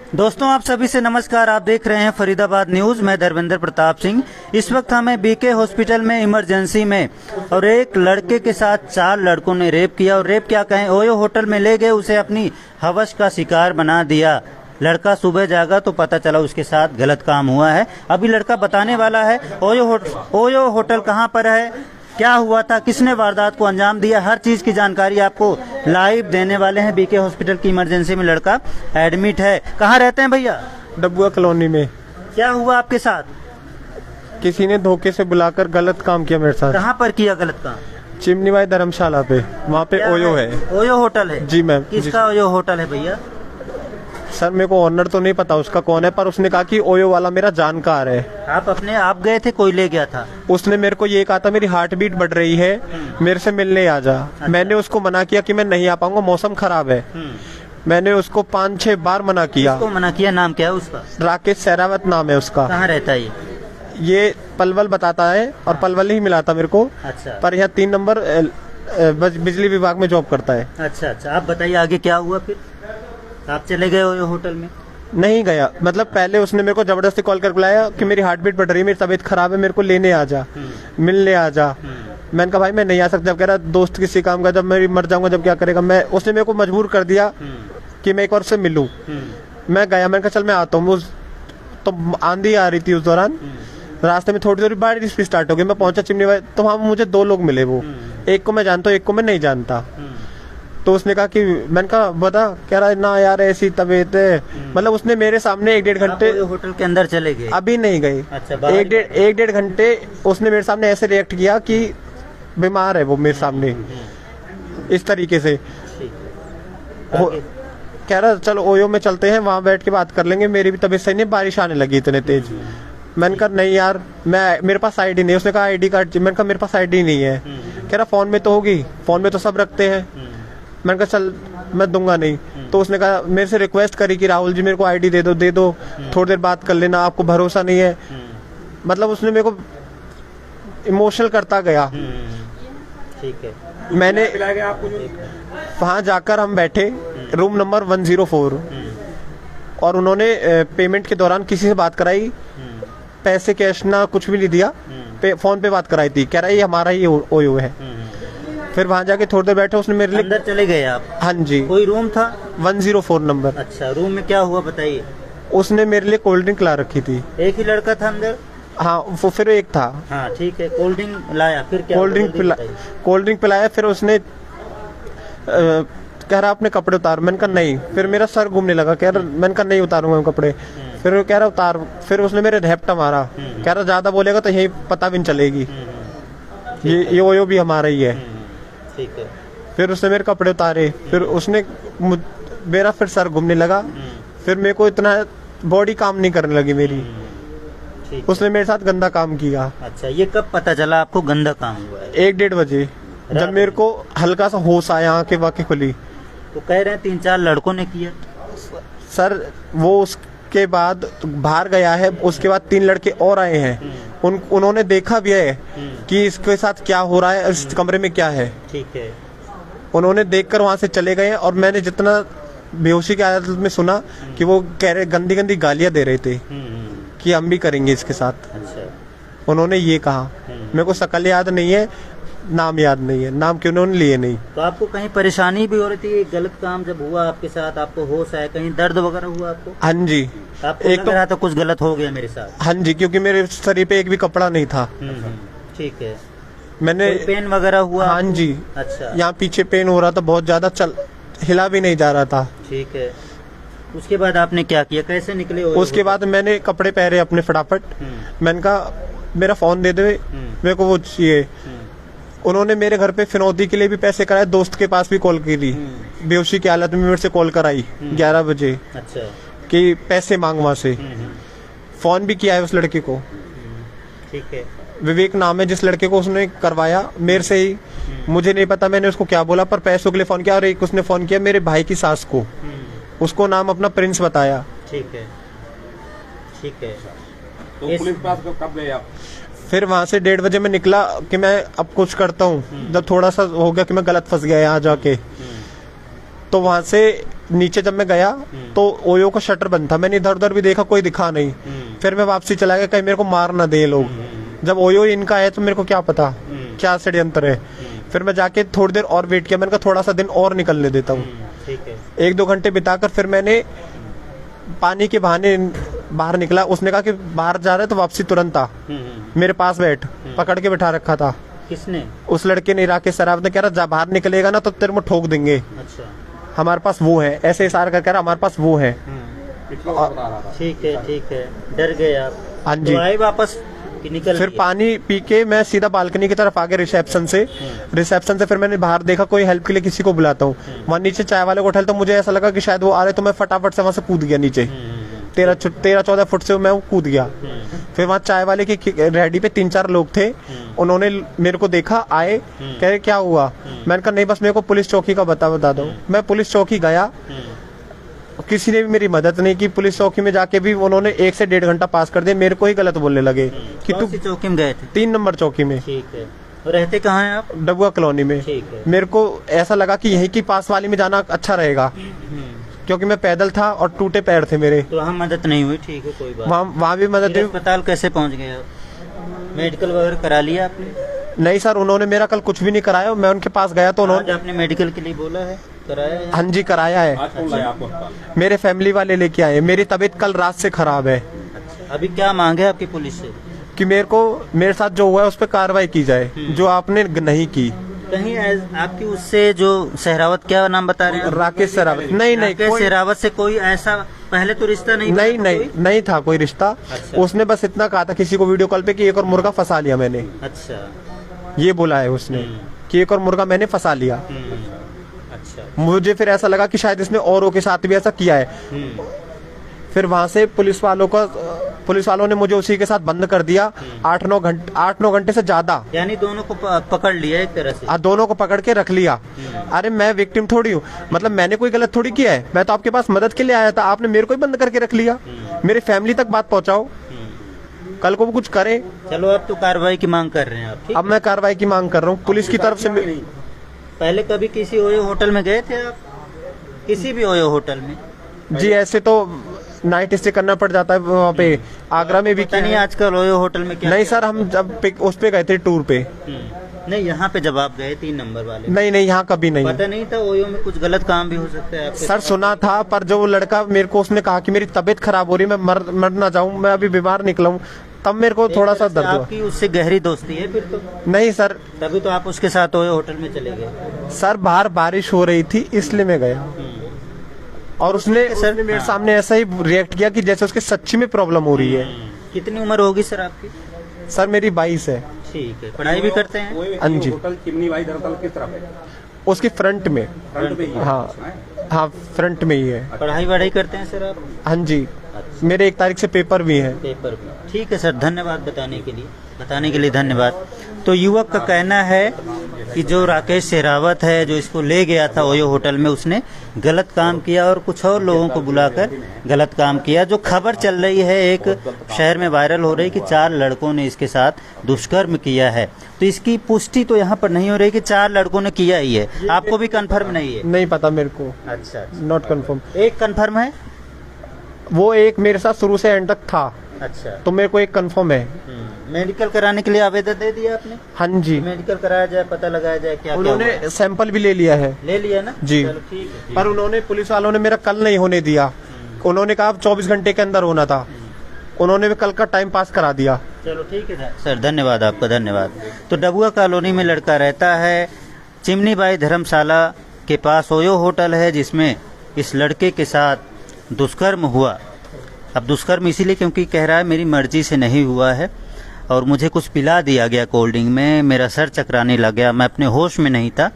दोस्तों आप सभी से नमस्कार। आप देख रहे हैं फरीदाबाद न्यूज। मैं धर्मेंद्र प्रताप सिंह। इस वक्त हमें बीके हॉस्पिटल में इमरजेंसी में और एक लड़के के साथ 4 लड़कों ने रेप किया और रेप क्या कहें, ओयो होटल में ले गए, उसे अपनी हवस का शिकार बना दिया। लड़का सुबह जागा तो पता चला उसके साथ गलत काम हुआ है। अभी लड़का बताने वाला है ओयो होटल कहाँ पर है, क्या हुआ था, किसने वारदात को अंजाम दिया, हर चीज की जानकारी आपको लाइव देने वाले हैं। बीके हॉस्पिटल की इमरजेंसी में लड़का एडमिट है। कहाँ रहते हैं भैया? डब्बुआ कॉलोनी में। क्या हुआ आपके साथ? किसी ने धोखे से बुलाकर गलत काम किया मेरे साथ। कहाँ पर किया गलत काम? चिमनी भाई धर्मशाला पे, वहाँ पे ओयो है। ओयो होटल है? जी मैम। किसका ओयो होटल है भैया? सर मेरे को ऑनर तो नहीं पता उसका कौन है, पर उसने कहा कि ओयो वाला मेरा जानकार है। आप गए थे, कोई ले गया था? उसने मेरे को ये कहा था मेरी हार्ट बीट बढ़ रही है, मेरे से मिलने आ जा। अच्छा। मैंने उसको मना किया कि मैं नहीं आ पाऊंगा, मौसम खराब है। मैंने उसको 5-6 बार मना किया। उसको मना किया? नाम क्या है उसका? राकेश सहरावत नाम है उसका। कहाँ रहता है ये पलवल बताता है और पलवल ही मिला था मेरे को। अच्छा। पर यहाँ 3 नंबर बिजली विभाग में जॉब करता है। अच्छा अच्छा, आप बताइए आगे क्या हुआ फिर? आप चले गए ओयो होटल में? नहीं गया, मतलब पहले उसने मेरे को जबरदस्ती कॉल कर बुलाया कि मेरी हार्ट बीट बढ़ रही है, मेरी तबीयत खराब है, मेरे को लेने आ जा, मिलने आ जा। मैंने कहा भाई मैं नहीं आ सकता। जब कह रहा दोस्त किसी काम का, जब मैं मर जाऊंगा जब क्या करेगा। उसने मेरे को मजबूर कर दिया कि मैं एक और से मिलूं। मैं गया, मैंने कहा चल मैं आता हूँ। तो आंधी आ रही थी उस दौरान, रास्ते में थोड़ी थोड़ी बारिश भी स्टार्ट हो गई। मैं पहुंचा चिमनी भाई, तो वहाँ मुझे 2 लोग मिले। वो एक को मैं जानता हूँ, एक को मैं नहीं जानता। तो उसने कहा कि, मैंने कहा बता, कह रहा है ना यार ऐसी तबीयत है। मतलब उसने मेरे सामने 1-1.5 घंटे होटल के अंदर चले गए? अभी नहीं गए। अच्छा, 1-1.5 घंटे उसने मेरे सामने ऐसे रिएक्ट किया कि बीमार है वो मेरे सामने, इस तरीके से। कह रहा चलो ओयो में चलते हैं, वहां बैठ के बात कर लेंगे, मेरी भी तबीयत सही नहीं, बारिश आने लगी इतने तेज। मैंने कहा नहीं यार, मेरे पास आईडी नहीं। उसने कहा आईडी कार्ड। मैंने कहा मेरे पास आईडी नहीं है। कह रहा फोन में तो होगी, फोन में तो सब रखते हैं। मैंने कहा चल मैं दूंगा नहीं। तो उसने कहा, मेरे से रिक्वेस्ट करी कि राहुल जी मेरे को आईडी दे दो, थोड़ी देर बात कर लेना, आपको भरोसा नहीं है। मतलब उसने मेरे को इमोशनल करता गया। ठीक है। मैंने वहां जाकर हम बैठे रूम नंबर 104 और उन्होंने पेमेंट के दौरान किसी से बात कराई, पैसे कैश ना कुछ भी नहीं दिया, फोन पे बात कराई थी। कह रहा है ये हमारा ही ओयो है। फिर वहां जाके थोड़ी देर बैठे, उसने मेरे लिए अंदर चले गए आप? हाँ जी। कोई रूम था? 104 नंबर। अच्छा, रूम में क्या हुआ बताइए? उसने मेरे लिए कोल्ड ड्रिंक ला रखी थी। एक ही लड़का था अंदर? हाँ, वो फिर एक था। हाँ ठीक है, कोल्ड ड्रिंक लाया, फिर क्या? कोल्ड ड्रिंक पिलाया। फिर उसने कह रहा अपने कपड़े उतार। मैंने कहा नहीं। फिर मेरा सर घूमने लगा। कह रहा, मैंने कहा नहीं उतारूंगा कपड़े। फिर वो कह रहा उतार। फिर उसने मेरे झपटा मारा। कह रहा ज्यादा बोलेगा तो यही पता भी नहीं चलेगी, ये ओयो भी हमारा ही है। ठीक है। फिर उसने मेरे कपड़े उतारे। फिर उसने मेरा फिर सर घूमने लगा। फिर मेरे को इतना बॉडी काम नहीं करने लगी मेरी। उसने मेरे साथ गंदा काम किया। अच्छा, ये कब पता चला आपको गंदा काम हुआ है? 1-1.5 बजे, जब मेरे को हल्का सा होश आया, आंखें वाकी खुली। तो कह रहे हैं 3-4 लड़कों ने किया? सर वो उसके बाद बाहर गया है, उसके बाद 3 लड़के और आए हैं। उन्होंने देखा भी है कि इसके साथ क्या हो रहा है, इस कमरे में क्या है। ठीक है। उन्होंने देखकर वहां से चले गए। और मैंने जितना बेहोशी की हालत में सुना कि वो कह रहे गंदी गंदी गालियां दे रहे थे कि हम भी करेंगे इसके साथ। अच्छा। उन्होंने ये कहा। मेरे को शकल याद नहीं है, नाम याद नहीं है, नाम क्यों उन्होंने लिए नहीं। तो आपको कहीं परेशानी भी हो रही थी? गलत काम जब हुआ आपके साथ, आपको होश आया, कहीं दर्द वगैरह हुआ आपको? हाँ जी। आपको लग रहा था कुछ गलत हो गया मेरे साथ? हाँ जी, क्योंकि मेरे शरीर पे एक भी कपड़ा नहीं था। ठीक है। मैंने पेन वगैरह हुआ? हाँ जी। अच्छा। यहाँ पीछे पेन हो रहा था बहुत ज्यादा, हिला भी नहीं जा रहा था। ठीक है। उसके बाद आपने क्या किया, कैसे निकले? उसके बाद मैंने कपड़े पहने अपने फटाफट। मैंने कहा मेरा फोन दे दे, मेरे को वो चाहिए। उन्होंने मेरे घर पे फिनौती के लिए भी पैसे कराए, दोस्त के पास भी कॉल करी, बेहोशी की हालत में मेरे से कॉल कराई 11 बजे। अच्छा। कि पैसे मांग वहां से। फोन भी किया है उस लड़के को। ठीक है। विवेक नाम है जिस लड़के को उसने करवाया मेरे से ही। मुझे नहीं पता मैंने उसको क्या बोला, पर पैसों के लिए फोन किया। और एक उसने फोन किया मेरे भाई की सास को, उसको नाम अपना प्रिंस बताया। ठीक है। ठीक है। तो पुलिस के पास कब गए आप? फिर वहां से 1:30 बजे मैं निकला कि मैं अब कुछ करता हूँ। जब थोड़ा सा हो गया कि मैं गलत फंस गया यहाँ जाके, तो वहां से नीचे जब मैं गया तो ओयो का शटर बंद था, मैंने इधर उधर भी देखा, कोई दिखा नहीं। फिर मैं वापसी चला गया, कहीं मेरे को मार ना दे लोग। जब ओयो इनका है तो मेरे को क्या पता क्या षड्यंत्र है। फिर मैं जाके थोड़ी देर और वेट किया, मैंने कहा थोड़ा सा दिन और निकलने देता हूँ। ठीक है। 1-2 घंटे बिताकर फिर मैंने पानी के बहाने बाहर निकला। उसने कहा कि बाहर जा रहे तो वापसी तुरंत आ, मेरे पास बैठ, पकड़ के बिठा रखा था। किसने? उस लड़के ने, राकेश सराफ ने, कह रहा जा बाहर निकलेगा ना तो तेरे को ठोक देंगे, अच्छा। हमारे पास वो है, ऐसे इशारा कर कह रहा हमारे पास वो है। ठीक है, ठीक है। डर गए आप? हाँ जी। तो आए वापस कि निकल फिर गए? पानी पी के मैं सीधा बालकनी की तरफ आ गया रिसेप्शन से फिर मैंने बाहर देखा कोई हेल्प के लिए किसी को बुलाता हूँ। वहाँ नीचे चाय वाले को उठाया तो मुझे ऐसा लगा कि शायद वो आ रहे, तो मैं फटाफट से वहां से कूद गया नीचे। 13-14 फुट से मैं कूद गया। फिर वहाँ चाय वाले की रेडी पे 3-4 लोग थे, उन्होंने मेरे को देखा, आए, कह रहे क्या हुआ। मैंने कहा नहीं बस मेरे को पुलिस चौकी का बता दो। मैं पुलिस चौकी गया, किसी ने भी मेरी मदद नहीं की। पुलिस चौकी में जाके भी उन्होंने 1 से 1.5 घंटा पास कर दिया, मेरे को ही गलत बोलने लगे कि कौन सी चौकी में गए थे? 3 नंबर चौकी में। ठीक है। और रहते कहाँ हैं आप? डबुआ कॉलोनी में। ठीक है। मेरे को ऐसा लगा कि यहीं की पास वाली में जाना अच्छा रहेगा, क्योंकि मैं पैदल था और टूटे पैर थे मेरे। तो वहाँ मदद नहीं हुई? ठीक है, कोई बात। वहाँ भी मदद फिर हुई। अस्पताल कैसे पहुँच गए आप? मेडिकल वगैरह करा लिया आपने? नहीं सर, उन्होंने मेरा कल कुछ भी नहीं कराया। मैं उनके पास गया तो आज उन्होंने, आपने मेडिकल के लिए बोला है, कराया है? हाँ जी कराया है। आज कौन लाया आपको अस्पताल? मेरे फैमिली वाले लेके आए। मेरी तबीयत कल रात से खराब है अच्छा। अभी क्या मांगे आपकी पुलिस से? कि मेरे साथ जो हुआ है उस पर कार्रवाई की जाए, जो आपने नहीं की। कहीं आपकी उससे जो सहरावत, क्या नाम बता रहे हैं? राकेश सरावत? नहीं राकेश कोई- सहरावत से कोई ऐसा पहले तो रिश्ता नहीं था? नहीं था कोई रिश्ता। अच्छा। उसने बस इतना कहा था किसी को वीडियो कॉल पे कि एक और मुर्गा फंसा लिया मैंने, अच्छा। ये बोला है उसने कि एक और मुर्गा मैंने फंसा लिया। अच्छा। मुझे फिर ऐसा लगा कि शायद इसने औरों के साथ भी ऐसा किया है। फिर वहां से पुलिस वालों ने मुझे उसी के साथ बंद कर दिया 8-9 घंटे से ज्यादा। यानी दोनों को पकड़ लिया एक तरह से? दोनों को पकड़ के रख लिया। अरे मैं विक्टिम थोड़ी हूँ, मतलब मैंने कोई गलत थोड़ी किया है। मैं तो आपके पास मदद के लिए आया था, आपने मेरे को ही बंद करके रख लिया। मेरी फैमिली तक बात पहुंचाओ, कल को वो कुछ करे। चलो अब तो कार्रवाई की मांग कर रहे हैं आप? ठीक। अब मैं कार्रवाई की मांग कर रहा हूँ पुलिस की तरफ से। पहले कभी किसी ओयो होटल में गए थे आप? किसी भी ओयो होटल में? जी ऐसे तो नाइट स्टे करना पड़ जाता है वहाँ पे। आगरा में भी पता नहीं आजकल ओयो होटल में क्या? नहीं सर, हम जब उस पे गए थे टूर पे। नहीं, यहाँ पे जब आप गए 3 नंबर वाले, नहीं यहाँ कभी नहीं। पता नहीं था ओयो में कुछ गलत काम भी हो सकता है आपके? सर सुना था, पर जो वो लड़का मेरे को, उसने कहा कि मेरी तबीयत खराब हो रही है, मैं मर ना जाऊं, मैं अभी बीमार निकला हूं, तब मेरे को थोड़ा सा दर्द हुआ। आपकी उससे गहरी दोस्ती है फिर तो? नहीं सर। तभी तो आप उसके साथ ओयो होटल में चले गए? सर बाहर बारिश हो रही थी इसलिए मैं गया, और उसने मेरे सामने ऐसा ही रिएक्ट किया कि जैसे उसके सच्ची में प्रॉब्लम हो रही है। कितनी उम्र होगी सर आपकी? सर मेरी 22 है। ठीक है। पढ़ाई भी करते हैं? हाँ जी। होटल चिमनी भाई धरतल किस तरफ है? उसकी फ्रंट में। फ्रंट में ही है? हाँ फ्रंट में ही है। पढ़ाई वढ़ाई करते हैं सर आप? हाँ जी। मेरे 1 तारीख से पेपर भी है। पेपर भी। ठीक है सर, धन्यवाद बताने के लिए धन्यवाद। तो युवक का कहना है कि जो राकेश सहरावत है, जो इसको ले गया था ओयो होटल में, उसने गलत काम किया और कुछ और लोगों को बुलाकर गलत काम किया। जो खबर चल रही है, एक शहर में वायरल हो रही कि 4 लड़कों ने इसके साथ दुष्कर्म किया है, तो इसकी पुष्टि तो यहाँ पर नहीं हो रही कि 4 लड़कों ने किया ही है। आपको भी कंफर्म नहीं है? नहीं पता मेरे को। अच्छा। Not confirm. एक कंफर्म है? वो एक मेरे साथ शुरू से एंड तक था। अच्छा। तो मेरे को एक कंफर्म है। मेडिकल कराने के लिए आवेदन दे दिया आपने? हाँ जी। मेडिकल कराया जाए, पता लगाया जाए क्या उन्होंने सैंपल भी ले लिया है। ले लिया ना? जी। चलो ठीक है। पर उन्होंने, पुलिस वालों ने मेरा कल नहीं होने दिया। उन्होंने कहा 24 घंटे के अंदर होना था। उन्होंने भी कल का टाइम पास करा दिया। चलो ठीक है सर, धन्यवाद आपका, धन्यवाद। तो डबुआ कॉलोनी में लड़का रहता है। चिमनी बाई धर्मशाला के पास ओयो होटल है, जिसमें इस लड़के के साथ दुष्कर्म हुआ। अब दुष्कर्म इसीलिए क्योंकि कह रहा है मेरी मर्जी से नहीं हुआ है और मुझे कुछ पिला दिया गया कोल्ड ड्रिंक में, मेरा सर चकराने लग गया, मैं अपने होश में नहीं था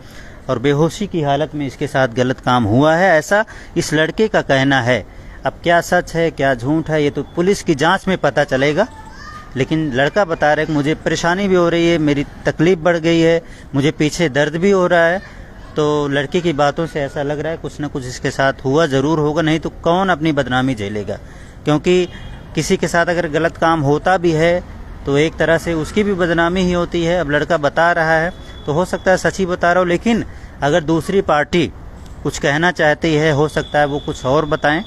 और बेहोशी की हालत में इसके साथ गलत काम हुआ है, ऐसा इस लड़के का कहना है। अब क्या सच है क्या झूठ है, ये तो पुलिस की जांच में पता चलेगा। लेकिन लड़का बता रहा है कि मुझे परेशानी भी हो रही है, मेरी तकलीफ बढ़ गई है, मुझे पीछे दर्द भी हो रहा है। तो लड़के की बातों से ऐसा लग रहा है कुछ न कुछ इसके साथ हुआ ज़रूर होगा, नहीं तो कौन अपनी बदनामी झेलेगा। क्योंकि किसी के साथ अगर गलत काम होता भी है तो एक तरह से उसकी भी बदनामी ही होती है। अब लड़का बता रहा है तो हो सकता है सच ही बता रहा हो, लेकिन अगर दूसरी पार्टी कुछ कहना चाहती है, हो सकता है वो कुछ और बताएं।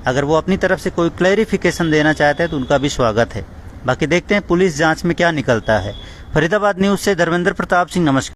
अगर वो अपनी तरफ से कोई क्लैरिफिकेशन देना चाहते हैं तो उनका भी स्वागत है। बाकी देखते हैं पुलिस जांच में क्या निकलता है। फरीदाबाद न्यूज से धर्मेंद्र प्रताप सिंह, नमस्कार।